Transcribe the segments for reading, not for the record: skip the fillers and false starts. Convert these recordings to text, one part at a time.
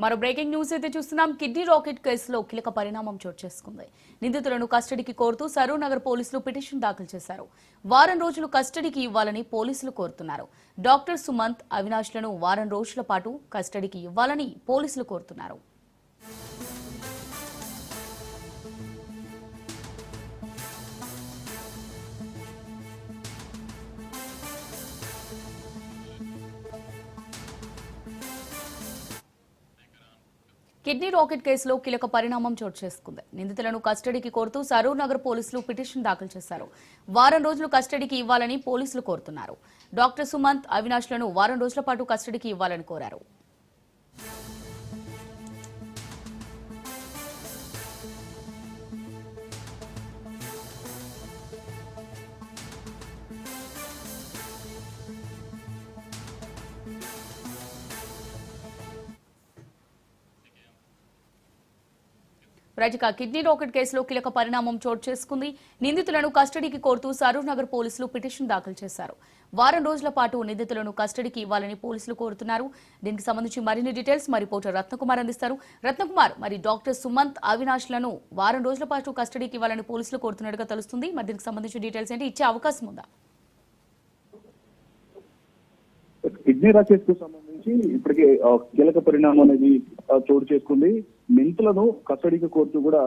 మరో breaking news అయితే చూస్తున్నాం. కిడ్నీ రాకెట్ కేసులో కీలక పరిణామం చోటు చేసుకుంది. నిందితులను కస్టడీకి కోరుతూ సరూర్ నగర్ పోలీసులు పిటిషన్ దాఖలు చేశారు. వారం రోజులు కస్టడీకి ఇవ్వాలని పోలీసులు కోరుతున్నారు. డాక్టర్ సుమంత్, అవినాష్లను వారం రోజుల పాటు కస్టడీకి ఇవ్వాలని పోలీసులు కోరుతున్నారు. కిడ్నీ రాకెట్ కేసులో కీలక పరిణామం చోటు చేసుకుంది. నిందితులను కస్టడీకి కోరుతూ సరూర్ నగర్ పోలీసులు పిటిషన్ దాఖలు చేశారు. వారం రోజులు కస్టడీకి ఇవ్వాలని పోలీసులు కోరుతున్నారు. డాక్టర్ సుమంత్, అవినాష్లను వారం రోజుల పాటు కస్టడీకి ఇవ్వాలని కోరారు. రైట్గా కిడ్నీ రాకెట్ కేసులో కీలక పరిణామం చోటు చేసుకుంది. నిందితులను కస్టడీకి కోరుతూ సరూర్ నగర్ పోలీసులు పిటిషన్ దాఖలు చేశారు. వారం రోజుల పాటు నిందితులను కస్టడీకి ఇవ్వాలని పోలీసులు కోరుతున్నారు. దీనికి సంబంధించి మరిన్ని డీటెయిల్స్ మా రిపోర్టర్ రత్నకుమార్ అందిస్తారు. రత్నకుమార్, మరి డాక్టర్ సుమంత్, అవినాష్లను వారం రోజుల పాటు కస్టడీకి ఇవ్వాలని పోలీసులు కోరుతున్నట్టుగా తెలుస్తుంది. మరి దీనికి సంబంధించిన డీటెయిల్స్ ఏంటి, ఇచ్చే అవకాశం ఉందా? కిడ్నీ రాకెట్ కు సంబంధించి ఇప్పటికే కీలక పరిణామం అనేది చోటు చేసుకుంది. నిందితులను కస్టడీకి కోరుతూ కూడా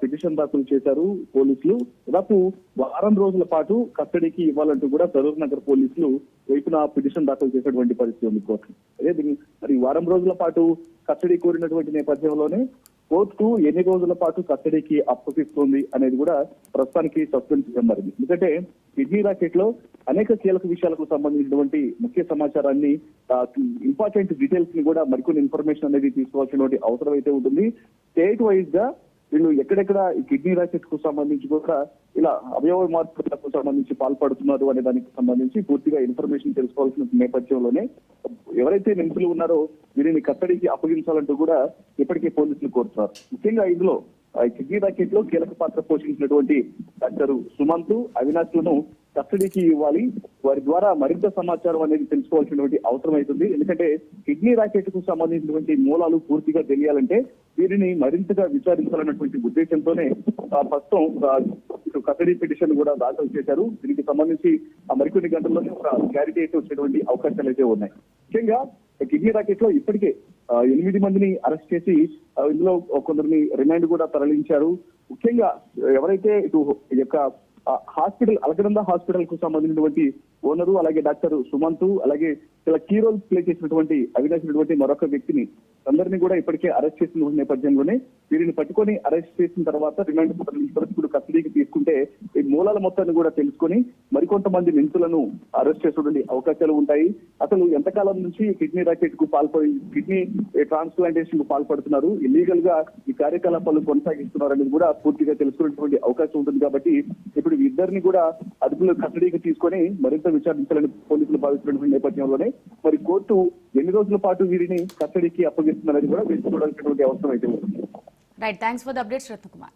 పిటిషన్ దాఖలు చేశారు పోలీసులు. దాదాపు వారం రోజుల పాటు కస్టడీకి ఇవ్వాలంటూ కూడా సరూర్ నగర్ పోలీసులు వైపున పిటిషన్ దాఖలు చేసేటువంటి పరిస్థితి ఉంది కోర్టు. అదే మరి వారం రోజుల పాటు కస్టడీ కోరినటువంటి నేపథ్యంలోనే కోర్టుకు ఎన్ని రోజుల పాటు కస్టడీకి అప్పగిస్తుంది అనేది కూడా ప్రస్తుతానికి సస్పెన్స్ మారింది. ఎందుకంటే కిడ్నీ రాకెట్ లో అనేక కీలక విషయాలకు సంబంధించినటువంటి ముఖ్య సమాచారాన్ని, ఇంపార్టెంట్ డీటెయిల్స్ ని కూడా మరికొన్ని ఇన్ఫర్మేషన్ అనేది తీసుకోవాల్సినటువంటి అవసరం అయితే ఉంటుంది. స్టేట్ వైజ్ గా వీళ్ళు ఎక్కడెక్కడ ఈ కిడ్నీ రాకెట్ కు సంబంధించి కూడా ఇలా అవయవ మార్పులకు సంబంధించి పాల్పడుతున్నారు అనే దానికి సంబంధించి పూర్తిగా ఇన్ఫర్మేషన్ తెలుసుకోవాల్సిన నేపథ్యంలోనే ఎవరైతే నిందితులు ఉన్నారో వీరిని కస్టడీకి అప్పగించాలంటూ కూడా ఇప్పటికే పోలీసులు కోరుతున్నారు. ముఖ్యంగా ఇందులో కిడ్నీ రాకెట్ లో కీలక పాత్ర పోషించినటువంటి డాక్టర్ సుమంత్, అవినాష్లను కస్టడీకి ఇవ్వాలి. వారి ద్వారా మరింత సమాచారం అనేది తెలుసుకోవాల్సినటువంటి అవసరం అవుతుంది. ఎందుకంటే కిడ్నీ రాకెట్ కు సంబంధించినటువంటి మూలాలు పూర్తిగా తెలియాలంటే వీరిని మరింతగా విచారించాలన్నటువంటి ఉద్దేశంతోనే ప్రస్తుతం కస్టడీ పిటిషన్ కూడా దాఖలు చేశారు. దీనికి సంబంధించి మరికొన్ని గంటల్లోనే ఒక క్లారిటీ అయితే వచ్చేటువంటి అవకాశాలు అయితే ఉన్నాయి. ముఖ్యంగా కిడ్నీ రాకెట్ లో ఇప్పటికే 8 మందిని అరెస్ట్ చేసి ఇందులో కొందరిని రిమాండ్ కూడా తరలించారు. ముఖ్యంగా ఎవరైతే ఇటు ఈ యొక్క హాస్పిటల్ అలకనంద హాస్పిటల్ కు సంబంధించినటువంటి ఓనరు, అలాగే డాక్టర్ సుమంత్, అలాగే చాలా కీ రోల్ ప్లే చేసినటువంటి అవినాష్ మరొక వ్యక్తిని అందరినీ కూడా ఇప్పటికే అరెస్ట్ చేసిన నేపథ్యంలోనే వీరిని పట్టుకొని అరెస్ట్ చేసిన తర్వాత రిమాండ్ ఇప్పుడు కస్టడీకి తీసుకుంటే ఈ మూలాల మొత్తాన్ని కూడా తెలుసుకొని మరికొంతమంది నిందితులను అరెస్ట్ చేసేటువంటి అవకాశాలు ఉంటాయి. అసలు ఎంతకాలం నుంచి కిడ్నీ రాకెట్ కు కిడ్నీ ట్రాన్స్ప్లాంటేషన్ కు పాల్పడుతున్నారు, ఇల్లీగల్ గా ఈ కార్యకలాపాలు కొనసాగిస్తున్నారు అనేది కూడా పూర్తిగా తెలుసుకునేటువంటి అవకాశం ఉంటుంది. కాబట్టి ఇప్పుడు ఇద్దరిని కూడా అదుపులో కస్టడీకి తీసుకొని మరింత విచారించాలని పోలీసులు భావిస్తున్నటువంటి నేపథ్యంలోనే మరి కోర్టు ఎన్ని రోజుల పాటు వీరిని కస్టడీకి అప్పగిస్తున్నారని కూడా వేసుకోవడానికి అవసరం అయితే ఉంటుంది. Right, thanks for the updates Ratnakumar.